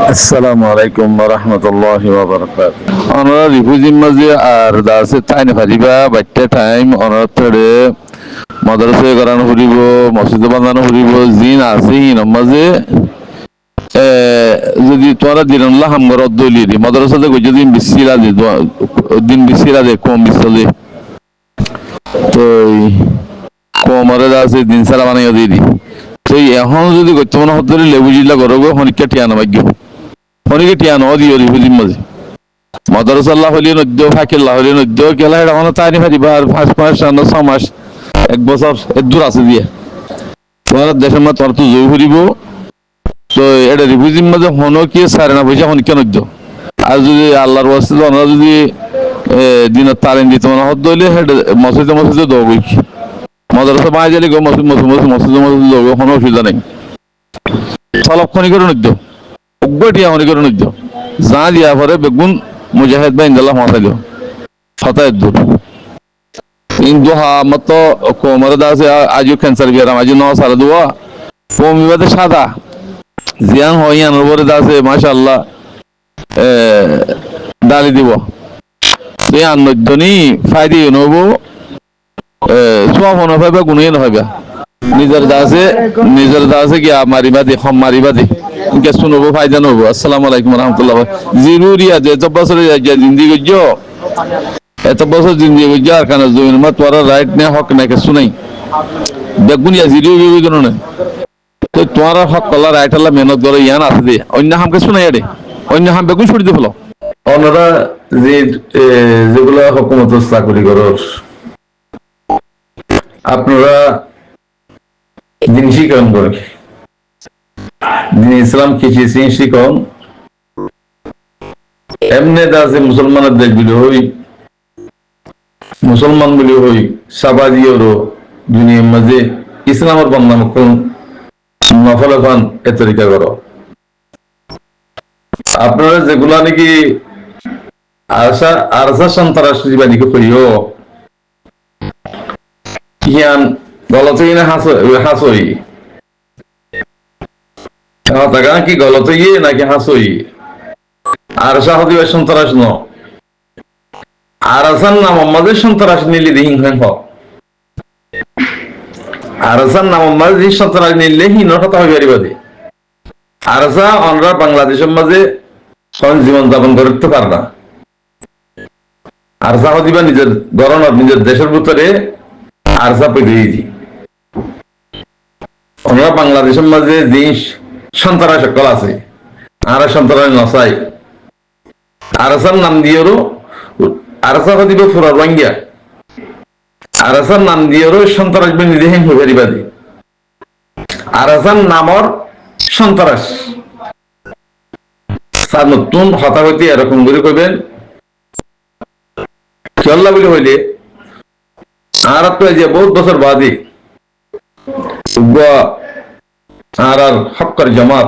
আসসালামু আলাইকুম ওয়া রাহমাতুল্লাহি ওয়া বারাকাতুহু। আমরা রিফিউজির মাঝে আর দাসে তাইনে ফারিবা বাইটা টাইম অনতরে মাদ্রাসা করানো ফুরিব, মসজিদ বানানো ফুরিব, জিন আছে হিন মাঝে যদি তোরা দিনাল্লাহ হামগর দলি দি মাদ্রাসাতে কই যদি বিসিরা দি দিন বিসিরা দে কম বিসলে তো কমরে দাসে দিন সারা বানাইয়া দি তো এখন যদি করতে মনে হতে লেবু জিল্লা করবো হনিকা টিয়ানো ভাগ্য হনিকে টিয়ানো দিও রিফিউজির মাঝে মাদ্রাসাল্লাহ হলিয়ে নদ্য ফাঁকিল্লাহ হলিয়ে নদ্য গেলা এটা মানে তাই ফারিবা আর 5 মাস 6 মাস 1 বছর এর দূর আছে দিয়ে তোমার দেশের মা তোর তো জয় ফুরিব তো এটা রিফিউজির মাঝে হনো কি সারে না পয়সা হনিকে নদ্য আর যদি আল্লাহর ওয়াস্তে ওনারা যদি দিনের তালিম দিতে মনে হত দইলে মসজিদে মসজিদে দৌড়ই মাদ্রাসা বাই গেলে মসজিদ মসজিদে মসজিদে দৌড়বে কোনো অসুবিধা নেই সলব খনি করে নদ্য অজ্ঞটিয়া খনি করে নদ্য যা দিয়া পরে বেগুন মুজাহিদ বা ইন্দাল্লাহ মাথায় দিও ফতায় দূর কিন্তু মতো কোমরে দাসে আজও ক্যান্সার বিয়ারাম আজও ন সারা দুয়া কমিবাদে সাদা জিয়ান হইয়ান উপরে দাসে মাশাআল্লাহ ডালি দিব এই আন্নজনী ফায়দি নব সব মনে হয় বা গুণই নহয় বা নিজের দাসে গিয়া মারিবা দে হম মারিবা দে ইনকে শুনবো ফায়দা নব। আসসালামু আলাইকুম রাহমাতুল্লাহ। জিরুরি আছে এত বছর জিন্দি গজ্জো এত বছর জিন্দি গজ্জো আর কানা জমিন মা তোরা রাইট নে হক নাকে শুনাই বেগুন ইয়া জিরু বিবিদন না তো তোরা হক কলা রাইট আল্লাহ মেহনত করে ইয়ান আছে দে অন্য হামকে শুনাই আরে অন্য হাম বেগুন ছুটি দে ফলো ওনারা যে যেগুলো হুকুমত চাকরি করার আপনারা দিন শিখন করে দিন ইসলাম কিছু শিখন এমনি দাসে মুসলমানের দেশ বিলি হই মুসলমান বলি হই সাবাজিওরও দুনিয়ার মাঝে ইসলামের বন্ধাম কোন নফল খান এ তরিকা করো আপনারা যেগুলা নাকি আরসা সন্ত্রাসী বাণীকে কইও ইয়ান গলতই না হাসই টাকা কি গলতই নাকি হাসই আরসা হদিবা সন্ত্রাস ন আরসান নাম আমাদের সন্ত্রাস নিলে দিন হ আরসান নাম আমাদের সন্ত্রাস নিলে হীনতা হয়ে পারিবাদে আরসা আমরা বাংলাদেশের মাঝে জীবন যাপন করতে পার না আরসা হদিবা নিজের গরণ নিজের দেশের ভিতরে আরসা পেয়েছি আমরা বাংলাদেশের মাঝে যে সন্তান সকল আছে আর সন্তান নসাই আরসার নাম দিয়েও আরসা হদিবা ফুরার বাঙ্গিয়া আরসার নাম দিয়েও সন্ত্রাস নিজে হয়ে পারিবাদে আরসার নামর সন্ত্রাস তার নতুন হতাহতি এরকম করে কইবেন চল্লা বলে হইলে আর তো যে বহুত বছর বাদে আর হক্কর জামাত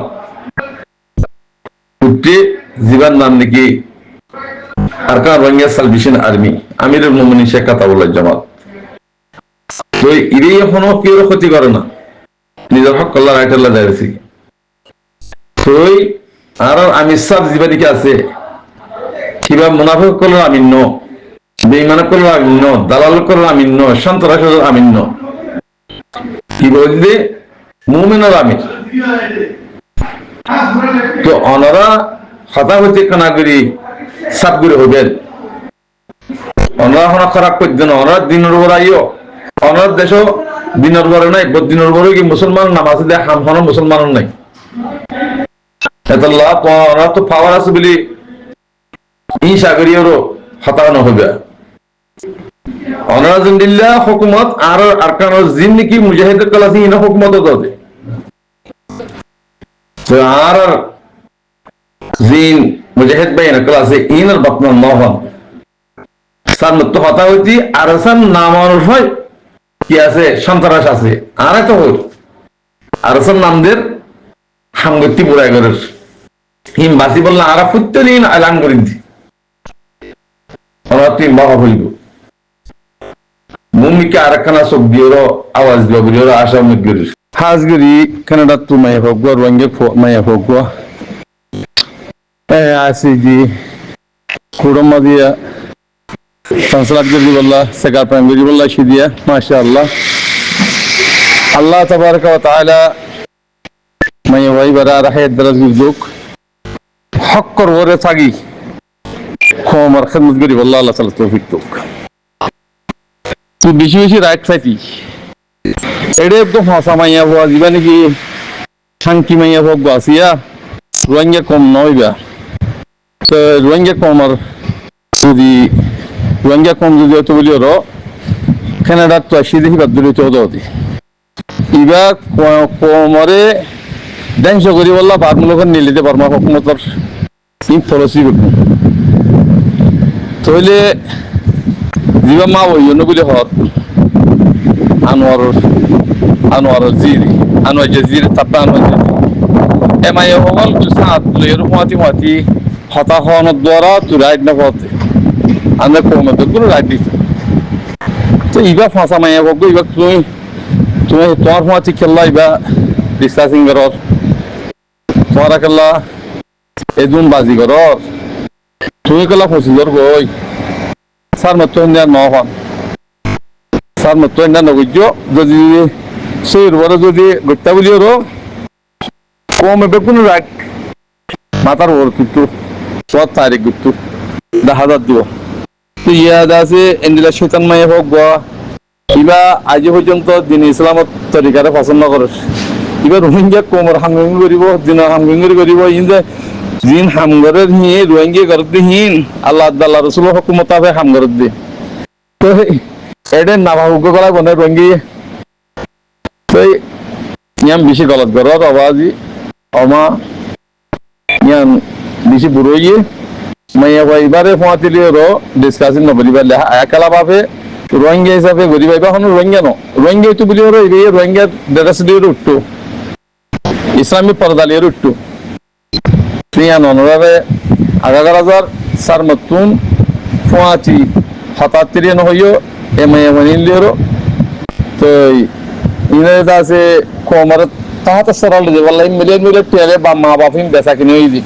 উঠে জীবন নাম নাকি আরকান রঙ্গিয়া সালভেশন আর্মি আমিরুল মুমিনিন শেখ কাতাবুল্লাহ জামাত তো ইরেই এখনো কেউ ক্ষতি করে না নিজের হক আল্লাহ রাইট আল্লাহ যাইছি তো আর আমি সব জীবাদিকে আছে কিবা মুনাফিক করলো আমি ন বেঈমান করলো আমি ন দালাল করলো আমি ন সন্ত্রাস আমি ন কি বললে মুমিনের আমি তো অনারা হতাহতি কানাগরি সাবগুরি হবেন অনারা হনা খারাপ করছেন অনারা দিনের উপর আইও অনার দেশ দিনের উপরে নাই দিনের উপরে কি মুসলমান নাম আছে যে হাম হন মুসলমান নাই ওনারা তো পাওয়ার আছে বলে ই সাগরীয়রও হতাহন হবে অনারা জিন্দিল্লা হুকুমত আর আরকানোর জিন নাকি মুজাহিদের কলাসি ইনা হুকুমত দে তো আর জিন মুজাহিদ ভাই ইনা কলাসি ইনার বর্তমান মহন সার তো হতা হইতি আর সার নাম হয় কি আছে সন্ত্রাস আছে আর এত হই আর সার নামদের হামগতি বুড়াই করে হিম বাসি বললাম আর প্রত্যেকদিন এলান করি তুই মহা হইব মুমিকে আরেকখানা চোখ দিয়েও আওয়াজ দিও বলি ওরা আশা মুগির হাজগিরি কানাডা তু মাইয়া ভোগ রঙ্গে মাইয়া ভোগ Asiji kuruma dia sansalat giri bolla segar prime giri bolla shidia mashallah Allah tabaraka wa taala may way bara rahe daraz gurduk hakkor wore tagi khomar khidmat giri bolla Allah taala tawfik tuk tu bishi bishi right fati ede to hasa maya ho jibani ki shanki maya ho gasiya Rohingya কম নয়বা তো রোহিঙ্গা কম আর যদি রোহিঙ্গা কম যদি হতো বলি ওর কানাডার তো আসি দেখি বাদ দিলে তো হতো ইবা কমরে ড্যান্স করি বললা বাদমূলক নিলিতে পারমা হকুমতর ইন পলিসি করবো তাহলে যিবা মা ওই জন্য বলে হর আনোয়ার জাজির তাপা আনোয়ার এমআই হল সাত লয়ের হুয়াতি হতাহনের দ্বারা তু রাইড না পথে আমরা কমে কোনো রাইড দিত তো ইবা ফাঁসা মাইয়া হোক ইবা তুমি তোমার হুয়াতি খেললা ইবা ডিসকাসিং করর তোমার খেললা এদুন বাজি করর তুমি খেলা ফসিজর গই স্যার মতো ইন্ডিয়া ন হন স্যার মতো ইন্ডিয়া নগজ্য যদি সেই বড় যদি গত্যা বলিও কমে বেগুন রাখ মাথার ওর কিন্তু 7 তারিখ কিন্তু 10,000 দিব তো ইয়াদ আছে এন্ডিলা শয়তান মায়ে হোক বা ইবা আজ পর্যন্ত দিন ইসলামত তরিকারে পছন্দ করে ইবা রোহিঙ্গা কোমর হামগিং করিব দিন হামগিং করিব ইনদে দিন হামগরের নিয়ে রোহিঙ্গা করতে হিন আল্লাহ আল্লাহ রাসূল হুকুম মোতাবেক হামগর দি তো এডে নাবা হুক করা বনে রোহিঙ্গা তো ইয়াম বেশি গলত করার আওয়াজই অমা ইয়ান বেশি বুড়োইয়ে মাইয়া ভাইবারে ফোয়াতিলিও রো ডিসকাসিং নবলিবার লেহা একলা ভাবে রোহিঙ্গা হিসাবে গরি ভাইবা হন রোহিঙ্গা ন রোহিঙ্গা তো বলিও রো এই রোহিঙ্গা ড্রেস দিয়ে উঠতো ইসলামী পর্দা লিয়ে উঠতো ইয়ান অনরাবে আগাগারাজার সার মতুন ফোয়াতি হতাত্তিরি ন হইও এ মাইয়া মানিন লিও তো ইনে দাসে কোমরত তাহাতে সরল যে বললাই মিলে টেলে বা মা বাপিন বেচা কিনে হইজি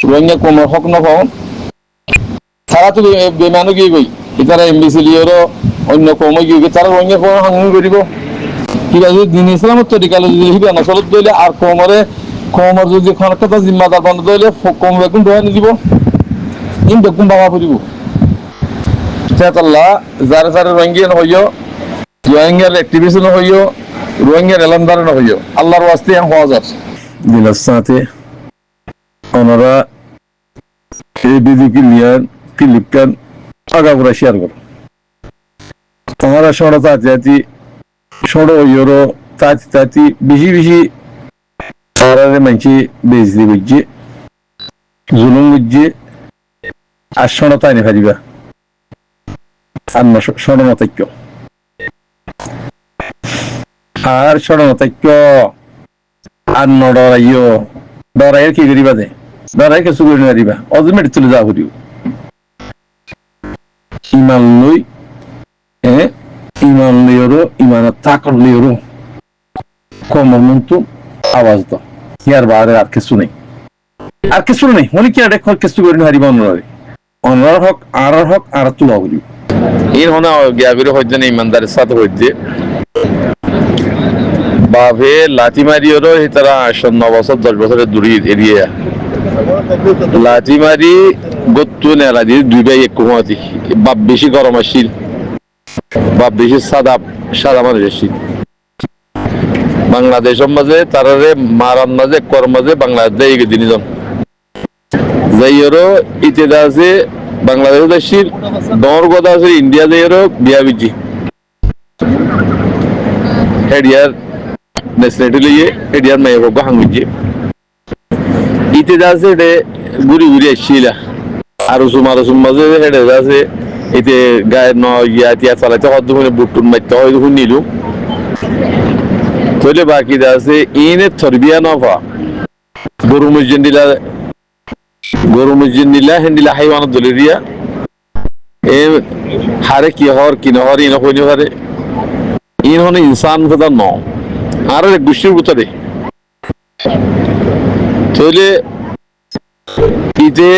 রোহিঙ্গা কোমর হক ন পাও তারা তো বেমানু গিয়ে গই এটারা এমবিসি লিওরও অন্য কম গিয়ে তারা রোহিঙ্গা কোমর হাঙ্গি করিব ঠিক আছে দিন ইসলামত তরিকালে যদি হিবে নসলত দইলে আর কোমর যদি খনকতা জিম্মাদার বন্ধ দইলে কম বেকুন দোয়া নিদিব ইন বেকুন বাবা পড়িব সেটাল্লাহ যারা রোহিঙ্গা হইও রোহিঙ্গার অ্যাক্টিভিশন হইও রোহিঙ্গার এলানদার না হইও আল্লাহর ওয়াস্তে হওয়া যাচ্ছে দিনের সাথে ওনারা এই বিধি ক্লিপকান আগাগোড়া শেয়ার করো তোমারা সড়ো তাঁতি সড়ো হইওরো তাঁতি বেশি তারারে মানছি বেজদি বুঝছে জুলুম বুঝছে আর সড়ো তাই না ফারিবা আর সড়ো মতৈক্য আর ষড়নতৈক্য আর নড়াইও ডরাইয়ের কি করিবা দে ডরাই কিছু করি নারিবা অজমেট চলে যাওয়া করিও ইমান লই ইমান লিওরো ইমানের তাকর লিওরো কমর মন্তু আওয়াজ দাও ইয়ার বারে আর কিছু নেই মনে কি আর কিছু করি নারিবা অনরার হক আর তুলা করিও এর হনা গিয়া করে হইতে না ইমানদারের সাথে হইতে বাভে লাঠি মারিওরও তারা 9 বছর 10 বছরের দূরে এরিয়া লাঠি মারি গত্তু নেলা দিয়ে 2 ভাই এক কুমাতি বাপ বেশি গরম আসিল বাপ বেশি সাদা মানুষ আসিল বাংলাদেশের মাঝে তারারে মারার মাঝে কর মাঝে বাংলাদেশ দেয় দিনজন যাইওরও ইতেদা আছে বাংলাদেশ আসিল দর গদা আছে ইন্ডিয়া যাইওরও বিয়া বিজি হেডিয়ার নেসনেটি লইয়ে এডিয়ার মায়ে হোক হাঙ্গুজি ইতে যাচ্ছে এটা ঘুরি আসছিলা আর রসুম মাঝে হেডে যাচ্ছে এতে গায়ের ইয়া তিয়া চালাইতে হদ্দ মানে বুটুন মারতে হয় নিলু তাহলে বাকি যাচ্ছে ইনে থরবিয়া নফা গরু মসজিদ দিলা হেন্দিলা হাইওয়ান দলিয়া এ হারে কি হর কি নহর ইন হইনি হারে ইন হনে ইনসান কথা ন আর এক গোষ্ঠীর ভিতরে তাহলে ইতে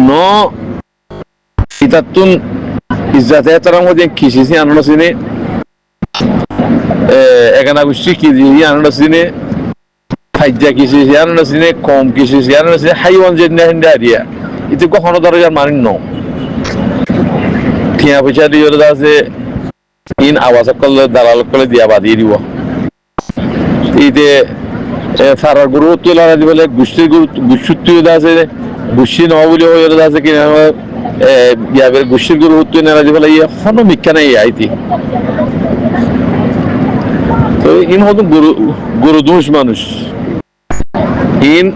ন ইতাতুন ইজ্জাতে তার মধ্যে কিসিসি আনন্দ সিনে এখানে গুষ্টি কি আনন্দ সিনে খাইজা কিসিসি আনন্দ সিনে কম কিসিসি আনন্দ সিনে হাইওয়ান যে হিন্দা দিয়া ইতে কখনো দরজার মানিন ন ঠিয়া পয়সা দিয়ে আছে ইন আওয়াজ করলে দালাল করে দিয়া বাদিয়ে দিব ইতে সারার গুরু তুলা বলে গোষ্ঠীর গুরু গোষ্ঠী আছে গোষ্ঠী নব বলে আছে কিনা ইয়াবের গোষ্ঠীর গুরু তুই নারাজি বলে ইয়ে কোনো মিথ্যা নাই আইতি তো ইন হতো গুরু দোষ মানুষ ইন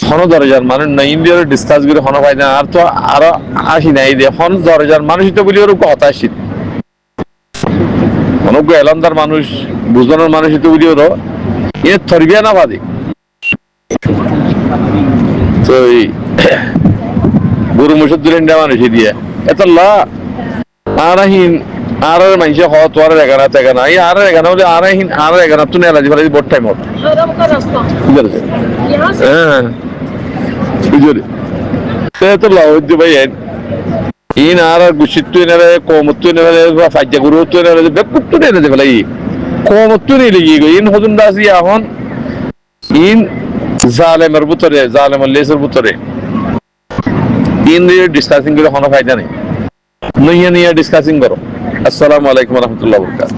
হন দরজার মানুষ না ইন্ডিয়ার ডিসকাস করে হন পাই না আর তো আরো আসি নাই দিয়ে হন দরজার মানুষ তো বলি ওর কথা আসি অনজ্ঞ এলান্দার মানুষ বুঝানোর মানুষ তো বলি ওর ইয়ে থরবিয়া না বাদে তো গরু মুসুর দিলেন মানুষ দিয়ে এত লা আরাহীন আর মানুষে হওয়া তো আর এগানা তেগানা এই আর এগানা বলে আরাহীন আর এগানা তো নেলাজি ফেলে বোট টাইম হতো হ্যাঁ বুঝলি তো লাউদ্দি ভাই ইন আর গুছিত নেলে কমত নেলে ফাইজা গরু তো নেলে বেকুত নেলে ফেলে কমত নেলে গিয়ে ইন হজুন দাসি এখন ইন জালেমের ভিতরে জালেমের লেসের ভিতরে তিন দিয়ে ডিসকাসিং করে কোনো ফায়দা নেই নইয়া নিয়ে ডিসকাসিং করো আসসালামু আলাইকুম রহমতুল্লাহ বরকাত